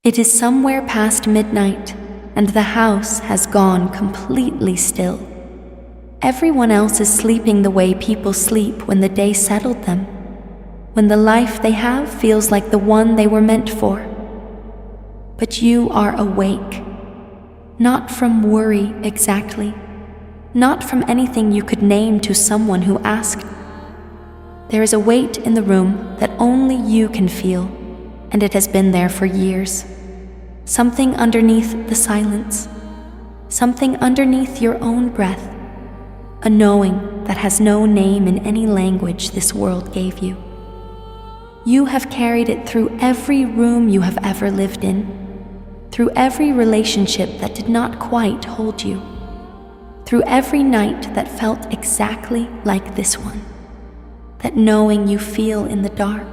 It is somewhere past midnight, and the house has gone completely still. Everyone else is sleeping the way people sleep when the day settled them, when the life they have feels like the one they were meant for. But you are awake, not from worry exactly, not from anything you could name to someone who asked. There is a weight in the room that only you can feel, and it has been there for years. Something underneath the silence, something underneath your own breath, a knowing that has no name in any language this world gave you. You have carried it through every room you have ever lived in, through every relationship that did not quite hold you, through every night that felt exactly like this one. That knowing you feel in the dark,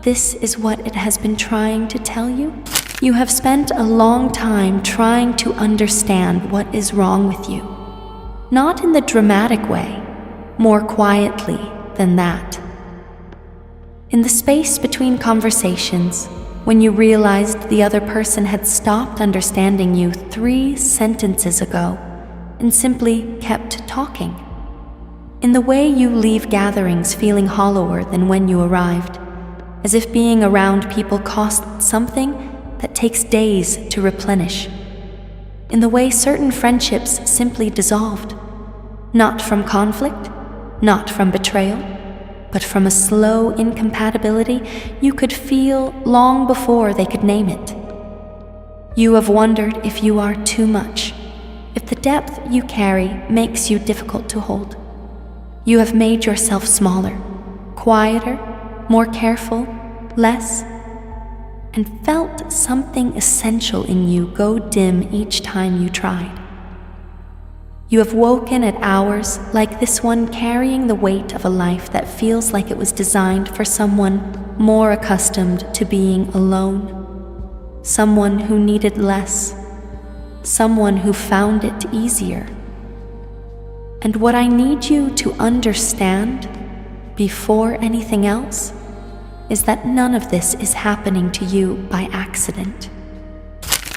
this is what it has been trying to tell you. You have spent a long time trying to understand what is wrong with you. Not in the dramatic way, more quietly than that. In the space between conversations, when you realized the other person had stopped understanding you 3 sentences ago and simply kept talking. In the way you leave gatherings feeling hollower than when you arrived, as if being around people cost something that takes days to replenish. In the way certain friendships simply dissolved, not from conflict, not from betrayal, but from a slow incompatibility you could feel long before they could name it. You have wondered if you are too much, if the depth you carry makes you difficult to hold. You have made yourself smaller, quieter, more careful, less, and felt something essential in you go dim each time you tried. You have woken at hours like this one, carrying the weight of a life that feels like it was designed for someone more accustomed to being alone, someone who needed less, someone who found it easier. And what I need you to understand, before anything else, is that none of this is happening to you by accident.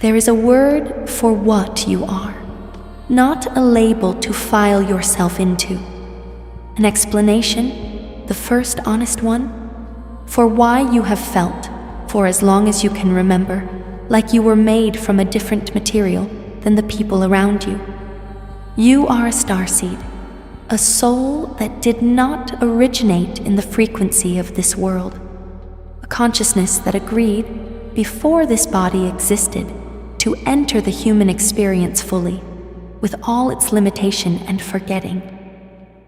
There is a word for what you are, not a label to file yourself into. An explanation, the first honest one, for why you have felt, for as long as you can remember, like you were made from a different material than the people around you. You are a starseed, a soul that did not originate in the frequency of this world. A consciousness that agreed, before this body existed, to enter the human experience fully, with all its limitation and forgetting,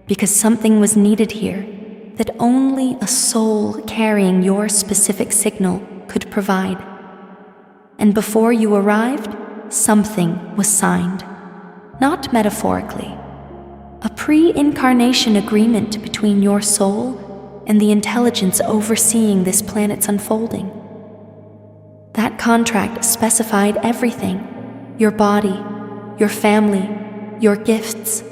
because something was needed here that only a soul carrying your specific signal could provide. And before you arrived, something was signed, not metaphorically, a pre-incarnation agreement between your soul and the intelligence overseeing this planet's unfolding. That contract specified everything: your body, your family, your gifts,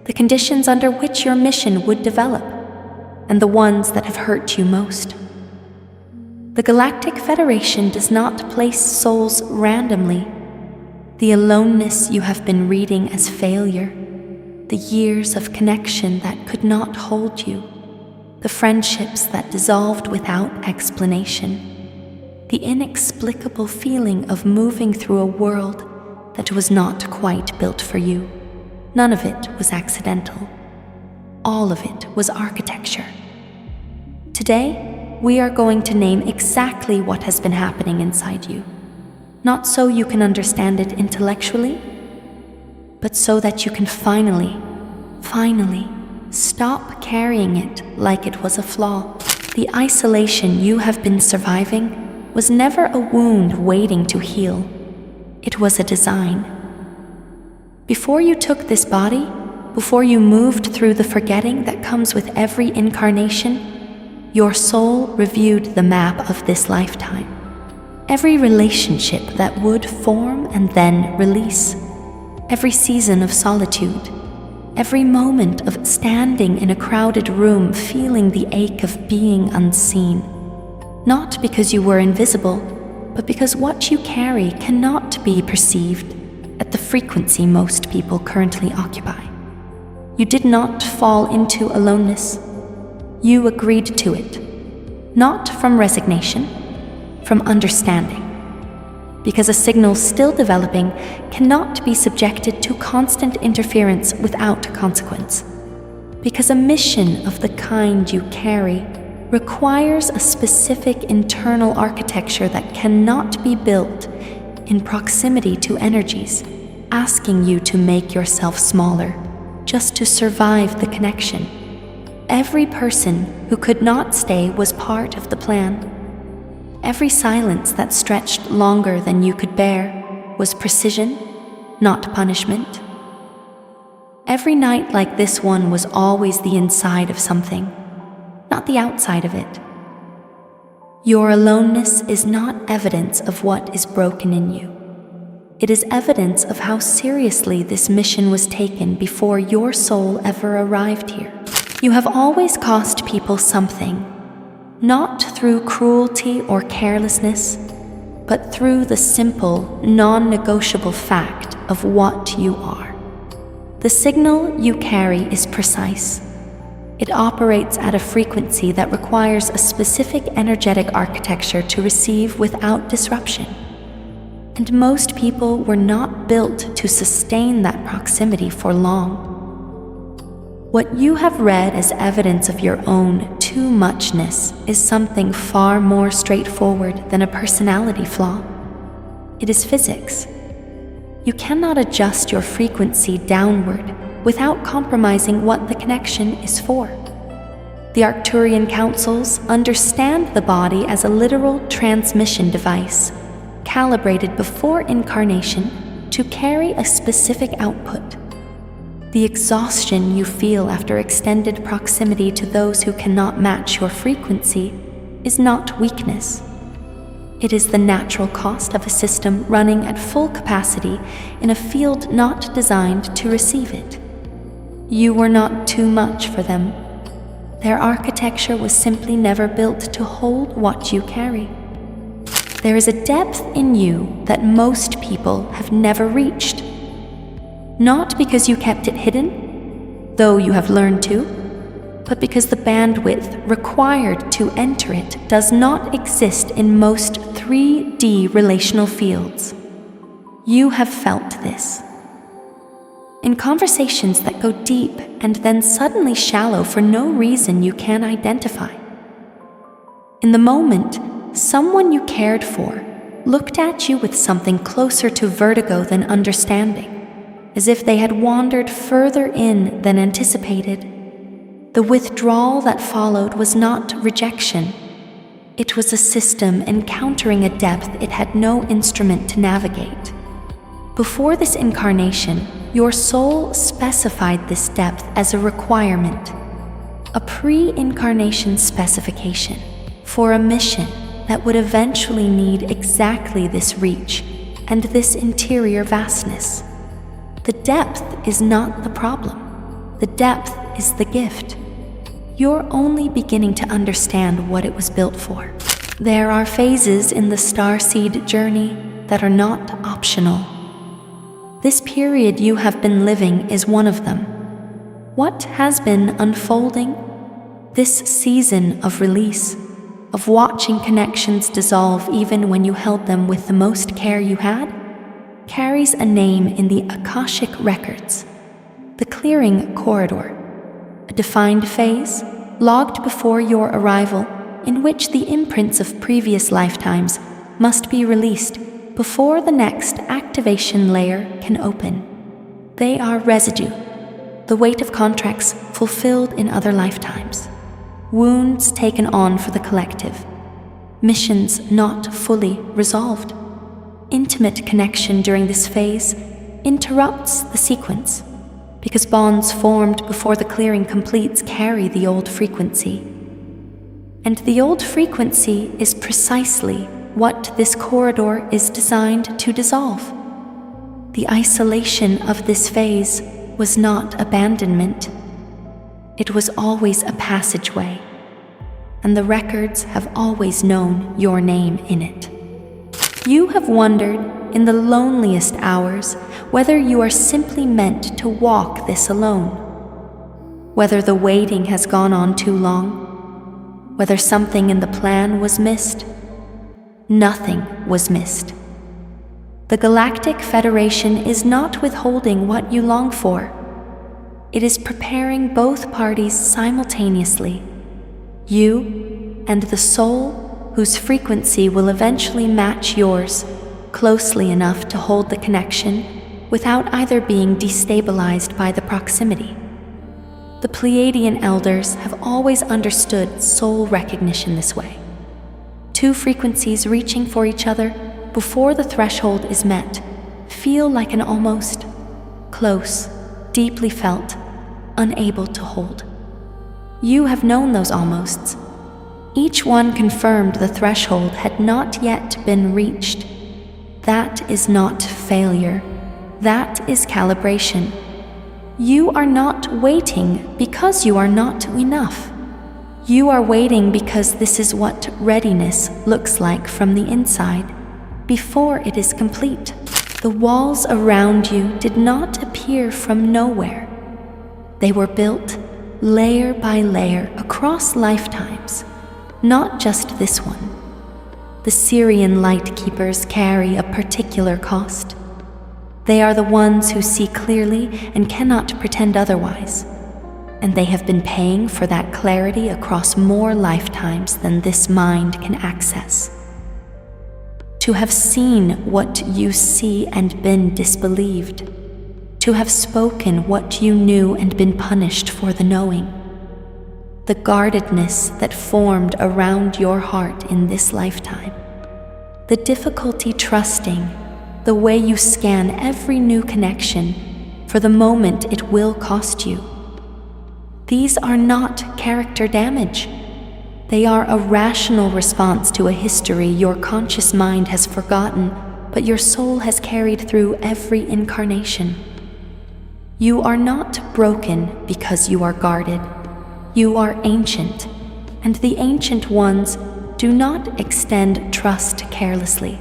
the conditions under which your mission would develop, and the ones that have hurt you most. The Galactic Federation does not place souls randomly. The aloneness you have been reading as failure, the years of connection that could not hold you, the friendships that dissolved without explanation, the inexplicable feeling of moving through a world that was not quite built for you. None of it was accidental. All of it was architecture. Today, we are going to name exactly what has been happening inside you, not so you can understand it intellectually, but so that you can finally stop carrying it like it was a flaw. The isolation you have been surviving was never a wound waiting to heal. It was a design. Before you took this body, before you moved through the forgetting that comes with every incarnation, your soul reviewed the map of this lifetime. Every relationship that would form and then release, every season of solitude, every moment of standing in a crowded room feeling the ache of being unseen, not because you were invisible, but because what you carry cannot be perceived at the frequency most people currently occupy. You did not fall into aloneness. You agreed to it, not from resignation, from understanding. Because a signal still developing cannot be subjected to constant interference without consequence. Because a mission of the kind you carry requires a specific internal architecture that cannot be built in proximity to energies, asking you to make yourself smaller, just to survive the connection. Every person who could not stay was part of the plan. Every silence that stretched longer than you could bear was precision, not punishment. Every night like this one was always the inside of something, not the outside of it. Your aloneness is not evidence of what is broken in you. It is evidence of how seriously this mission was taken before your soul ever arrived here. You have always cost people something, not through cruelty or carelessness, but through the simple, non-negotiable fact of what you are. The signal you carry is precise. It operates at a frequency that requires a specific energetic architecture to receive without disruption. And most people were not built to sustain that proximity for long. What you have read as evidence of your own too muchness is something far more straightforward than a personality flaw. It is physics. You cannot adjust your frequency downward without compromising what the connection is for. The Arcturian councils understand the body as a literal transmission device, calibrated before incarnation to carry a specific output. The exhaustion you feel after extended proximity to those who cannot match your frequency is not weakness. It is the natural cost of a system running at full capacity in a field not designed to receive it. You were not too much for them. Their architecture was simply never built to hold what you carry. There is a depth in you that most people have never reached. Not because you kept it hidden, though you have learned to, but because the bandwidth required to enter it does not exist in most 3D relational fields. You have felt this. In conversations that go deep and then suddenly shallow for no reason you can identify. In the moment, someone you cared for looked at you with something closer to vertigo than understanding, as if they had wandered further in than anticipated. The withdrawal that followed was not rejection. It was a system encountering a depth it had no instrument to navigate. Before this incarnation, your soul specified this depth as a requirement, a pre-incarnation specification for a mission that would eventually need exactly this reach and this interior vastness. The depth is not the problem. The depth is the gift. You're only beginning to understand what it was built for. There are phases in the Starseed journey that are not optional. This period you have been living is one of them. What has been unfolding? This season of release, of watching connections dissolve even when you held them with the most care you had, carries a name in the Akashic records, the clearing corridor, a defined phase logged before your arrival in which the imprints of previous lifetimes must be released before the next activation layer can open. They are residue, the weight of contracts fulfilled in other lifetimes, wounds taken on for the collective, missions not fully resolved. Intimate connection during this phase interrupts the sequence because bonds formed before the clearing completes carry the old frequency. And the old frequency is precisely what this corridor is designed to dissolve. The isolation of this phase was not abandonment. It was always a passageway, and the records have always known your name in it. You have wondered in the loneliest hours whether you are simply meant to walk this alone, whether the waiting has gone on too long, whether something in the plan was missed. Nothing was missed. The Galactic Federation is not withholding what you long for. It is preparing both parties simultaneously, you and the soul whose frequency will eventually match yours, closely enough to hold the connection without either being destabilized by the proximity. The Pleiadian elders have always understood soul recognition this way. Two frequencies reaching for each other before the threshold is met feel like an almost, close, deeply felt, unable to hold. You have known those almosts. Each one confirmed the threshold had not yet been reached. That is not failure. That is calibration. You are not waiting because you are not enough. You are waiting because this is what readiness looks like from the inside, before it is complete. The walls around you did not appear from nowhere. They were built layer by layer across lifetimes, not just this one. The Syrian light keepers carry a particular cost. They are the ones who see clearly and cannot pretend otherwise, and they have been paying for that clarity across more lifetimes than this mind can access. To have seen what you see and been disbelieved, to have spoken what you knew and been punished for the knowing. The guardedness that formed around your heart in this lifetime, the difficulty trusting, the way you scan every new connection for the moment it will cost you. These are not character damage. They are a rational response to a history your conscious mind has forgotten, but your soul has carried through every incarnation. You are not broken because you are guarded. You are ancient, and the ancient ones do not extend trust carelessly.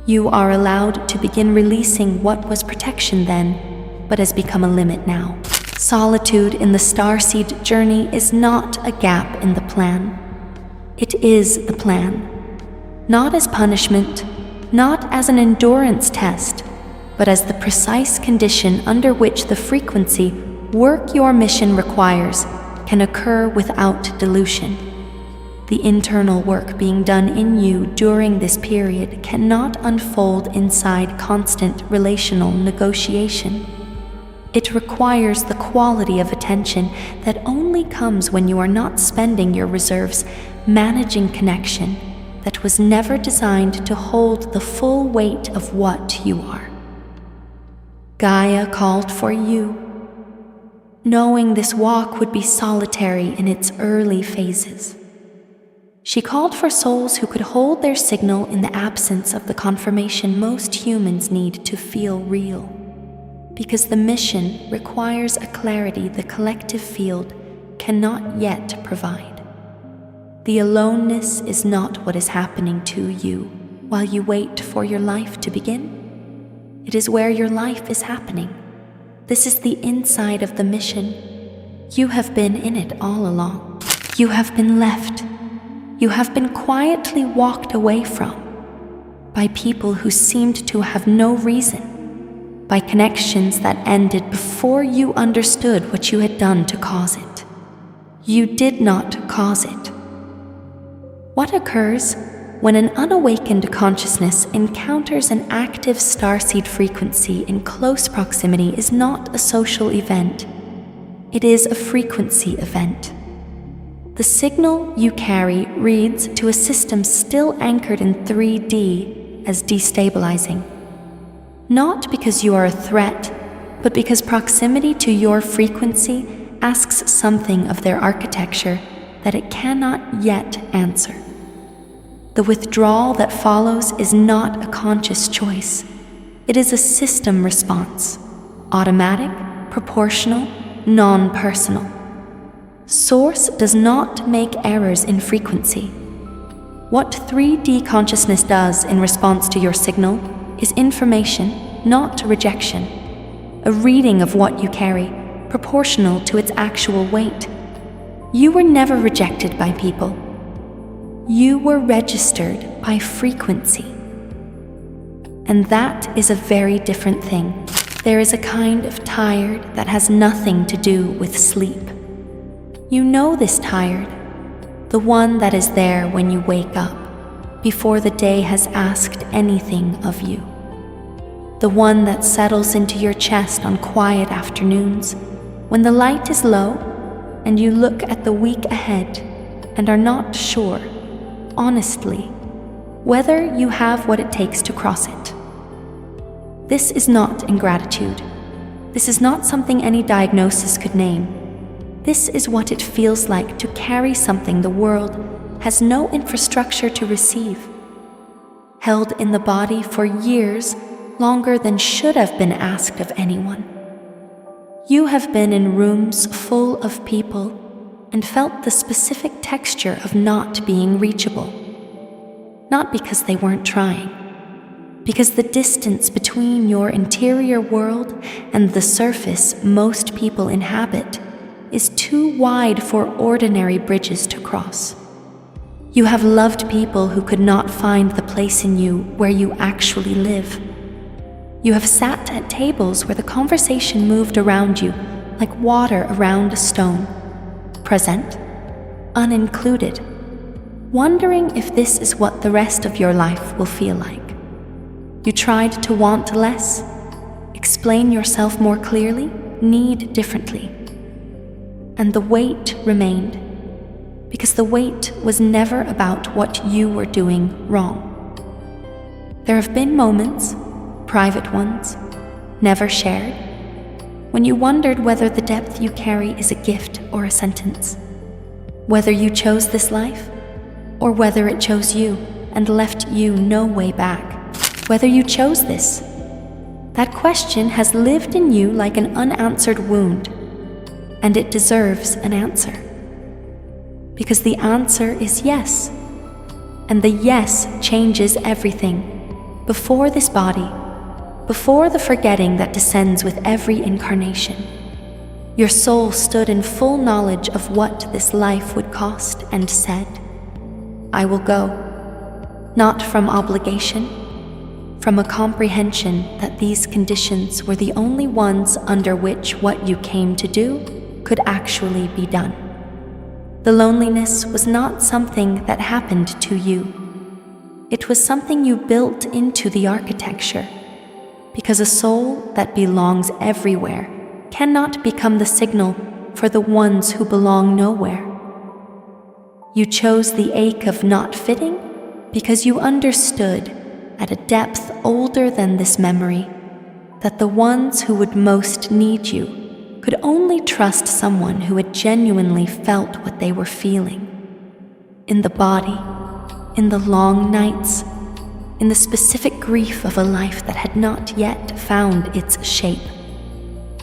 You are allowed to begin releasing what was protection then, but has become a limit now. Solitude in the Starseed journey is not a gap in the plan. It is the plan. Not as punishment, not as an endurance test, but as the precise condition under which the frequency work your mission requires can occur without dilution. The internal work being done in you during this period cannot unfold inside constant relational negotiation. It requires the quality of attention that only comes when you are not spending your reserves managing connection that was never designed to hold the full weight of what you are. Gaia called for you, knowing this walk would be solitary in its early phases. She called for souls who could hold their signal in the absence of the confirmation most humans need to feel real. Because the mission requires a clarity the collective field cannot yet provide. The aloneness is not what is happening to you while you wait for your life to begin. It is where your life is happening. This is the inside of the mission. You have been in it all along. You have been left. You have been quietly walked away from by people who seemed to have no reason, by connections that ended before you understood what you had done to cause it. You did not cause it. What occurs when an unawakened consciousness encounters an active starseed frequency in close proximity is not a social event. It is a frequency event. The signal you carry reads to a system still anchored in 3D as destabilizing. Not because you are a threat, but because proximity to your frequency asks something of their architecture that it cannot yet answer. The withdrawal that follows is not a conscious choice. It is a system response, automatic, proportional, non-personal. Source does not make errors in frequency. What 3D consciousness does in response to your signal is information, not rejection. A reading of what you carry, proportional to its actual weight. You were never rejected by people. You were registered by frequency. And that is a very different thing. There is a kind of tired that has nothing to do with sleep. You know this tired, the one that is there when you wake up, before the day has asked anything of you. The one that settles into your chest on quiet afternoons, when the light is low and you look at the week ahead and are not sure, honestly, whether you have what it takes to cross it. This is not ingratitude. This is not something any diagnosis could name. This is what it feels like to carry something the world has no infrastructure to receive. Held in the body for years, longer than should have been asked of anyone. You have been in rooms full of people and felt the specific texture of not being reachable. Not because they weren't trying, because the distance between your interior world and the surface most people inhabit is too wide for ordinary bridges to cross. You have loved people who could not find the place in you where you actually live. You have sat at tables where the conversation moved around you like water around a stone, present, unincluded, wondering if this is what the rest of your life will feel like. You tried to want less, explain yourself more clearly, need differently. And the weight remained, because the weight was never about what you were doing wrong. There have been moments, private ones, never shared, when you wondered whether the depth you carry is a gift or a sentence, whether you chose this life, or whether it chose you and left you no way back, whether you chose this. That question has lived in you like an unanswered wound, and it deserves an answer. Because the answer is yes, and the yes changes everything, before this body, before the forgetting that descends with every incarnation. Your soul stood in full knowledge of what this life would cost and said, I will go, not from obligation, from a comprehension that these conditions were the only ones under which what you came to do could actually be done. The loneliness was not something that happened to you. It was something you built into the architecture, because a soul that belongs everywhere cannot become the signal for the ones who belong nowhere. You chose the ache of not fitting because you understood, at a depth older than this memory, that the ones who would most need you could only trust someone who had genuinely felt what they were feeling. In the body, in the long nights, in the specific grief of a life that had not yet found its shape.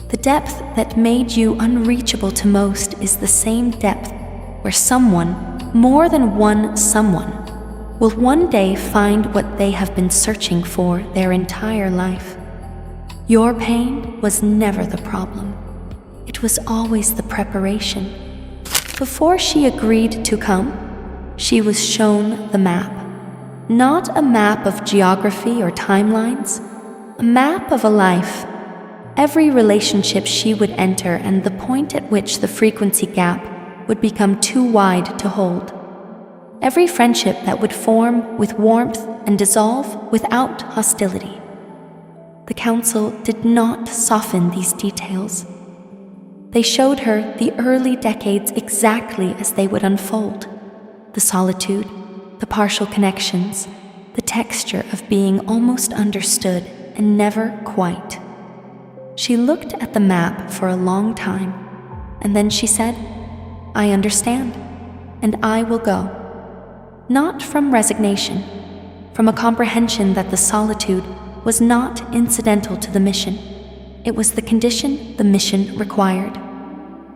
The depth that made you unreachable to most is the same depth where someone, more than one someone, will one day find what they have been searching for their entire life. Your pain was never the problem. It was always the preparation. Before she agreed to come, she was shown the map. Not a map of geography or timelines, a map of a life, every relationship she would enter and the point at which the frequency gap would become too wide to hold. Every friendship that would form with warmth and dissolve without hostility. The council did not soften these details. They showed her the early decades exactly as they would unfold. The solitude, the partial connections, the texture of being almost understood and never quite. She looked at the map for a long time, and then she said, I understand, and I will go. Not from resignation, from a comprehension that the solitude was not incidental to the mission. It was the condition the mission required,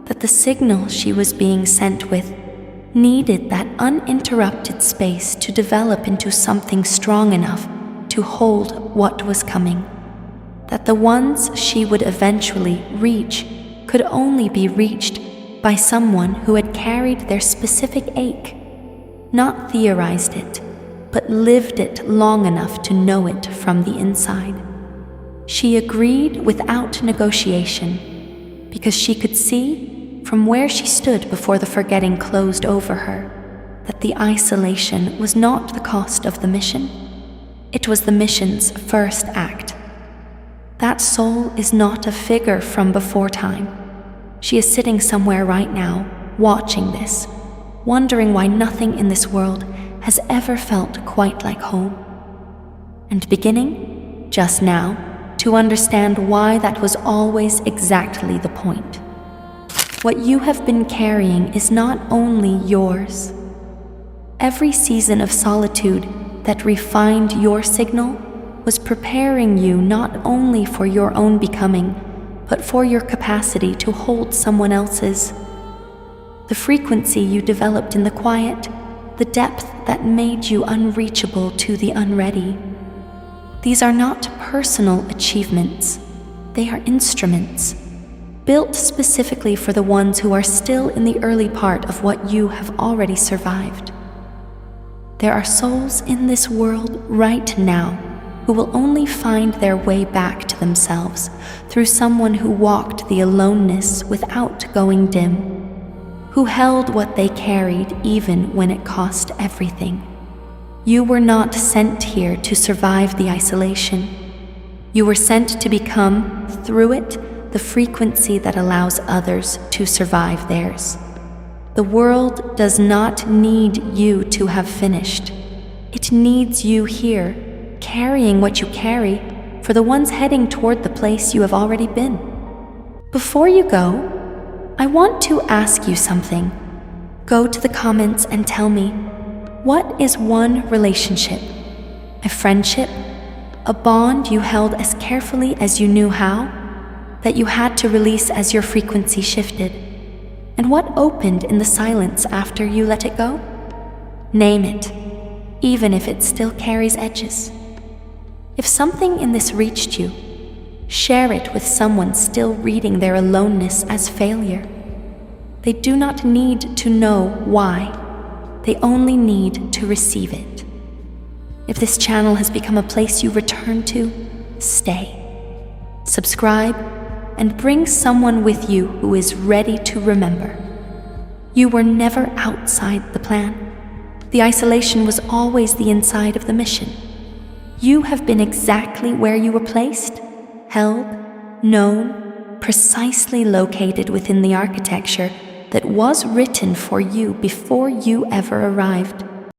that the signal she was being sent with needed that uninterrupted space to develop into something strong enough to hold what was coming, that the ones she would eventually reach could only be reached by someone who had carried their specific ache, not theorized it, but lived it long enough to know it from the inside. She agreed without negotiation, because she could see, from where she stood before the forgetting closed over her, that the isolation was not the cost of the mission. It was the mission's first act. That soul is not a figure from before time. She is sitting somewhere right now, watching this, wondering why nothing in this world has ever felt quite like home. And beginning, just now, to understand why that was always exactly the point. What you have been carrying is not only yours. Every season of solitude that refined your signal was preparing you not only for your own becoming, but for your capacity to hold someone else's. The frequency you developed in the quiet, the depth that made you unreachable to the unready. These are not personal achievements. They are instruments, built specifically for the ones who are still in the early part of what you have already survived. There are souls in this world right now who will only find their way back to themselves through someone who walked the aloneness without going dim, who held what they carried even when it cost everything. You were not sent here to survive the isolation. You were sent to become, through it, the frequency that allows others to survive theirs. The world does not need you to have finished. It needs you here, carrying what you carry, for the ones heading toward the place you have already been. Before you go, I want to ask you something. Go to the comments and tell me, what is one relationship, a friendship, a bond you held as carefully as you knew how, that you had to release as your frequency shifted? And what opened in the silence after you let it go? Name it, even if it still carries edges. If something in this reached you, share it with someone still reading their aloneness as failure. They do not need to know why. They only need to receive it. If this channel has become a place you return to, stay. Subscribe and bring someone with you who is ready to remember. You were never outside the plan. The isolation was always the inside of the mission. You have been exactly where you were placed, held, known, precisely located within the architecture that was written for you before you ever arrived.